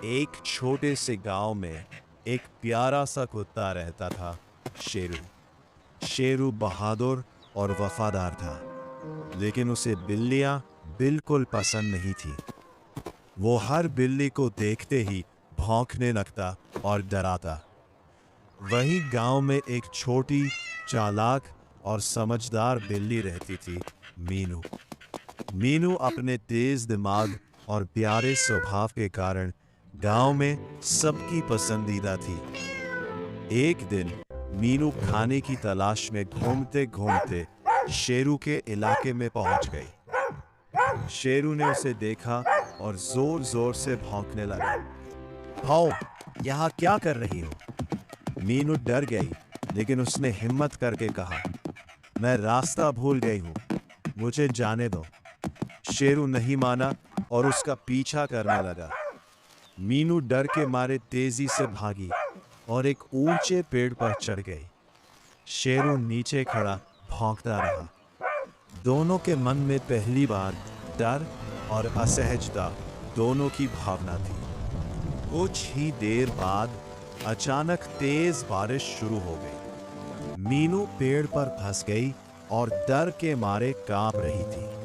एक छोटे से गांव में एक प्यारा सा कुत्ता रहता था, शेरू। शेरू बहादुर और वफादार था, लेकिन उसे बिल्लियां बिल्कुल पसंद नहीं थी। वो हर बिल्ली को देखते ही भौंकने लगता और डराता। वहीं गांव में एक छोटी, चालाक और समझदार बिल्ली रहती थी, मीनू। मीनू अपने तेज दिमाग और प्यारे स्वभाव के कारण गांव में सबकी पसंदीदा थी। एक दिन मीनू खाने की तलाश में घूमते घूमते शेरू के इलाके में पहुंच गई। शेरू ने उसे देखा और जोर जोर से भौंकने लगा। "हाओ, यहाँ क्या कर रही हो?" मीनू डर गई, लेकिन उसने हिम्मत करके कहा, "मैं रास्ता भूल गई हूँ, मुझे जाने दो।" शेरू नहीं माना और उसका पीछा करने लगा। मीनू डर के मारे तेजी से भागी और एक ऊंचे पेड़ पर चढ़ गई। शेरू नीचे खड़ा भौंकता रहा। दोनों के मन में पहली बार डर और असहजता दोनों की भावना थी। कुछ ही देर बाद अचानक तेज बारिश शुरू हो गई। मीनू पेड़ पर फंस गई और डर के मारे कांप रही थी।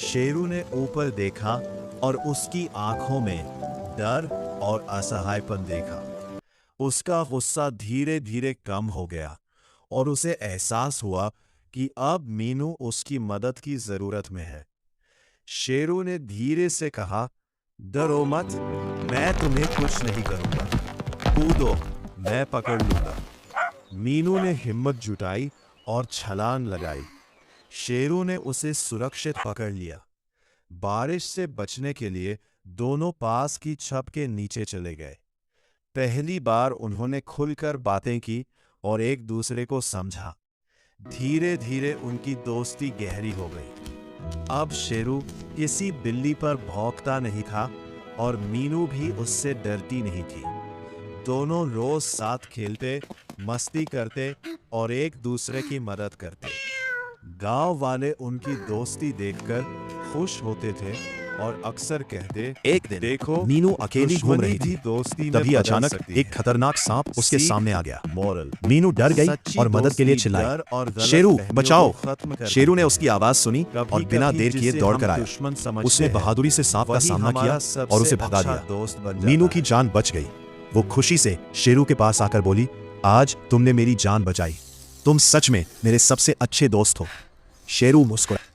शेरू ने ऊपर देखा और उसकी आंखों में डर और असहायपन देखा। उसका गुस्सा धीरे धीरे कम हो गया और उसे एहसास हुआ कि अब मीनू उसकी मदद की जरूरत में है। शेरू ने धीरे से कहा, "डरो मत, मैं तुम्हें कुछ नहीं करूंगा। कूदो, मैं पकड़ लूंगा।" मीनू ने हिम्मत जुटाई और छलांग लगाई। शेरू ने उसे सुरक्षित पकड़ लिया। बारिश से बचने के लिए दोनों पास की छत के नीचे चले गए। पहली बार उन्होंने खुलकर बातें की और एक दूसरे को समझा। धीरे धीरे उनकी दोस्ती गहरी हो गई। अब शेरू किसी बिल्ली पर भौंकता नहीं था और मीनू भी उससे डरती नहीं थी। दोनों रोज साथ खेलते, मस्ती करते और एक दूसरे की मदद करते। गांव वाले उनकी दोस्ती देखकर खुश होते थे और अक्सर कहते, एक दिन देखो, मीनू अकेली घूम रही दुश्मनी थी। भी दोस्ती में तभी बदल अचानक सकती एक है। खतरनाक सांप उसके सीख, सामने आ गया। मॉरल, मीनू डर गई सच्ची और मदद के लिए दोस्ती चिल्लाई, डर और गलत "शेरू, फहमियों बचाओ!" को खत्म कर शेरू ने देती उसकी है। आवाज सुनी और बिना कभी-कभी देर किए जिसे दौड़ हम कर आया। दुश्मन समझते उसने हैं, बहादुरी से सांप का वही सामना हमारा किया सबसे और उसे भगा अच्छा दिया। दोस्त बन जाता मीनू की है। जान बच गई। वो खुशी से शेरू के पास आकर बोली, "आज तुमने मेरी जान बचाई। तुम सच में मेरे सबसे अच्छे दोस्त हो।" शेरू मुस्कुराया